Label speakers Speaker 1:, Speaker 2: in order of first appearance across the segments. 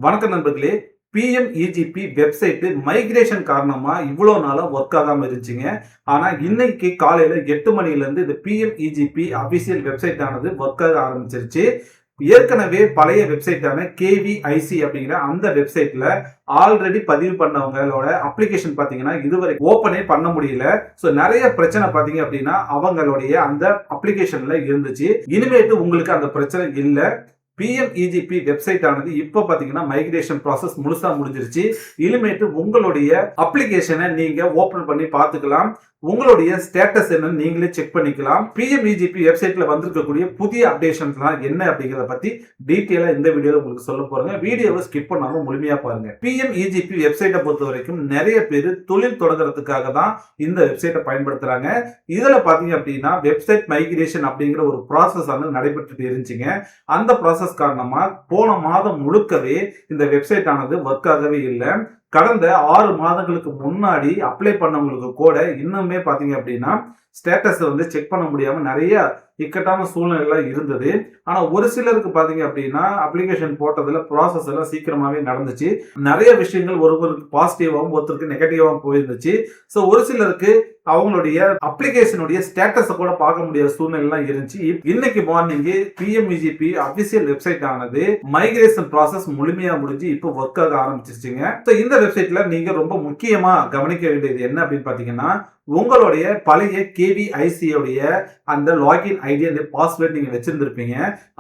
Speaker 1: வணக்கம் நண்பர்களே. PMEGP website migration காரணமா இவ்வளவு நாளா ஒர்க் ஆகாம இருந்துச்சுங்க. ஆனா இன்னைக்கு காலையில 8 மணில இருந்து இந்த பிஎம்இஜிபி அபிஷியல் வெப்சைட் ஆனது ஒர்க் ஆக ஆரம்பிச்சிருச்சு. ஏற்கனவே பழைய வெப்சைட்டான கேவிஐசி அப்படிங்கிற அந்த வெப்சைட்ல ஆல்ரெடி பதிவு பண்ணவங்களோட அப்ளிகேஷன் பாத்தீங்கன்னா இதுவரை ஓபனே பண்ண முடியல. சோ நிறைய பிரச்சனை பாத்தீங்க அப்படின்னா அவங்களுடைய அந்த அப்ளிகேஷன்ல இருந்துச்சு. இனிமேட்டு உங்களுக்கு அந்த பிரச்சனை இல்ல. பிஎம்இஜிபி வெப்சைட் ஆனது இப்போ பாத்தீங்கன்னா மைக்ரேஷன் ப்ராசஸ் முழுசா முடிஞ்சிருச்சு. இனிமேட்டு உங்களுடைய அப்ளிகேஷனை நீங்க ஓபன் பண்ணி பார்த்துக்கலாம். உங்களுடைய ஸ்டேட்டஸ் என்னன்னு நீங்களே செக் பண்ணிக்கலாம். பிஎம்இஜிபி வெப்சைட்ல வந்திருக்கக்கூடிய புதிய அப்டேஷன்ஸ்லாம் என்ன அப்படிங்கறத பத்தி டீடைலா இந்த வீடியோல உங்களுக்கு சொல்ல போறேங்க. வீடியோவை ஸ்கிப் பண்ணாம முழுமையா பாருங்க. பிஎம்இஜிபி வெப்சைட்டை பொறுத்த வரைக்கும் நிறைய பேர் தொழில் தொடங்குறதுக்காக தான் இந்த வெப்சைட்டை பயன்படுத்துறாங்க. இதுல பாத்தீங்க அப்படின்னா வெப்சைட் மைக்ரேஷன் அப்படிங்கிற ஒரு ப்ராசஸ் ஆனது நடைபெற்று இருந்துச்சுங்க. அந்த ப்ராசஸ் காரணமா போன மாதம் முழுக்கவே இந்த வெப்சைட் ஆனது ஒர்க் ஆகவே இல்லை. கடந்த 6 மாதங்களுக்கு முன்னாடி அப்ளை பண்ணவங்களுக்கு கூட இன்னுமே பாத்தீங்க அப்படின்னா ஸ்டேட்டஸ் வந்து செக் பண்ண முடியாம நிறைய இக்கட்டான சூழ்நிலை இருந்தது. ஆனா ஒரு சிலருக்கு பாத்தீங்க அப்படின்னா அப்ளிகேஷன் போட்டதுல ப்ராசஸ் எல்லாம் சீக்கிரமாவே நடந்துச்சு. நிறைய விஷயங்கள் ஒருவருக்கு பாசிட்டிவாவும் ஒருத்தருக்கு நெகட்டிவாவும் போயிருந்துச்சு. சோ ஒரு சிலருக்கு அவங்களுடைய அப்ளிகேஷனுடைய ஸ்டேட்டஸை கூட பார்க்க முடியாத சூழ்நிலை இருந்துச்சு. இன்னைக்கு மார்னிங் பிஎம்இஜிபி அபிஷியல் வெப்சைட் ஆனது மைக்ரேஷன் ப்ராசஸ் முழுமையா முடிஞ்சு இப்போ ஒர்க் ஆக ஆரம்பிச்சிருச்சுங்க. இந்த வெப்சைட்ல நீங்க ரொம்ப முக்கியமா கவனிக்க வேண்டியது என்ன அப்படின்னு பாத்தீங்கன்னா உங்களுடைய பழைய கேவிஐசி உடைய அந்த லாகின் ஐடி அந்த பாஸ்வேர்ட் நீங்க வச்சிருந்திருப்பீங்க.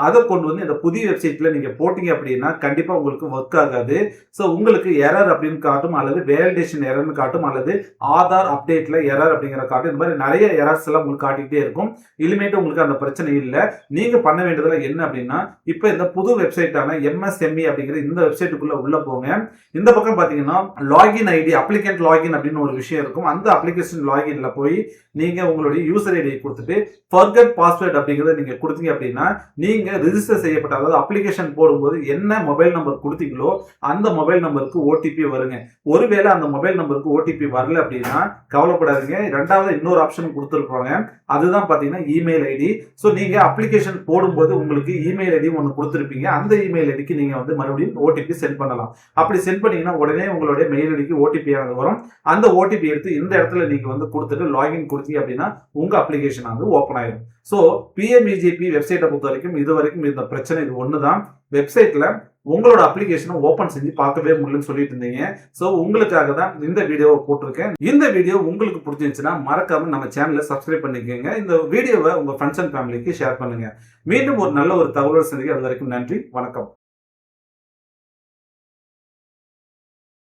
Speaker 1: அதை கொண்டு வந்து இந்த புதிய வெப்சைட்ல நீங்க போட்டீங்க அப்படின்னா கண்டிப்பா உங்களுக்கு ஒர்க் ஆகாது. சோ உங்களுக்கு எரர் அப்படின்னு காட்டும், அல்லது வேலிடேஷன் எரர்னு காட்டும், அல்லது ஆதார் அப்டேட்ல எரர் அப்படிங்கிற காட்டும். இந்த மாதிரி நிறைய எரர்ஸ் எல்லாம் உங்களுக்கு காட்டிக்கிட்டே இருக்கும். இனிமேட்டு உங்களுக்கு அந்த பிரச்சனை இல்லை. நீங்க பண்ண வேண்டியதுல என்ன அப்படின்னா இப்ப இந்த புது வெப்சைட்டான எம்எஸ்எம்இ அப்படிங்கிற இந்த வெப்சைட்டுக்குள்ள உள்ள போங்க. இந்த பக்கம் பாத்தீங்கன்னா லாகின் ஐடி அப்ளிகேண்ட் லாகின் அப்படின்னு ஒரு விஷயம் இருக்கும். அந்த அப்ளிகேஷன் லாகின்ல போய் நீங்க உங்களுடைய யூசர் ஐடியை கொடுத்துட்டு ஃபர்கெட் பாஸ்வேர்ட் அப்படிங்கறத நீங்க கொடுத்தீங்க அப்படின்னா நீங்க ரெஜிஸ்டர் செய்யப்பட்ட அதாவது அப்ளிகேஷன் போடும்போது என்ன மொபைல் நம்பர் கொடுத்தீங்களோ அந்த மொபைல் நம்பருக்கு ஓடிபி வருங்க. ஒருவேளை அந்த மொபைல் நம்பருக்கு ஓடிபி வரல அப்படின்னா கவலைப்படாதீங்க. ரெண்டாவது இன்னொரு ஆப்ஷன் கொடுத்துருப்பாங்க. அதுதான் பாத்தீங்கன்னா இமெயில் ஐடி. சோ நீங்க அப்ளிகேஷன் போடும்போது உங்களுக்கு இமெயில் ஐடி ஒன்னு கொடுத்துருப்பீங்க. அந்த இமெயில் ஐடிக்கு நீங்க வந்து மறுபடியும் ஓடிபி சென்ட் பண்ணலாம். அப்படி சென்ட் பண்ணீங்கன்னா உடனே உங்களுடைய மெயில் ஐடிக்கு ஓடிபி ஆனது வரும். அந்த ஓடிபி எடுத்து இந்த இடத்துல நீங்க வந்து கொடுத்துட்டு லாகின் கொடுத்தீங்க அப்படின்னா உங்க அப்ளிகேஷன் வந்து ஓபன் ஆயிடும். சோ பிஎம்இஜிபி வெப்சைட்டை பொறுத்த வரைக்கும் இது வரைக்கும் இந்த பிரச்சனை இது ஒண்ணுதான். வெப்சைட்ல உங்களோட அப்ளிகேஷனை ஓபன் செஞ்சு பார்க்கவே முடியலன்னு சொல்லிட்டு இருந்தீங்க. சோ உங்களுக்காக தான் இந்த வீடியோவை போட்டிருக்கேன். இந்த வீடியோ உங்களுக்கு பிடிச்சிருந்துச்சுன்னா மறக்காம நம்ம சேனலை சப்ஸ்கிரைப் பண்ணிக்கோங்க. இந்த வீடியோவை உங்க ஃப்ரெண்ட்ஸ் அண்ட் ஃபேமிலிக்கு ஷேர் பண்ணுங்க. மீண்டும் ஒரு நல்ல ஒரு தகவல் சந்திக்க அது வரைக்கும் நன்றி, வணக்கம்.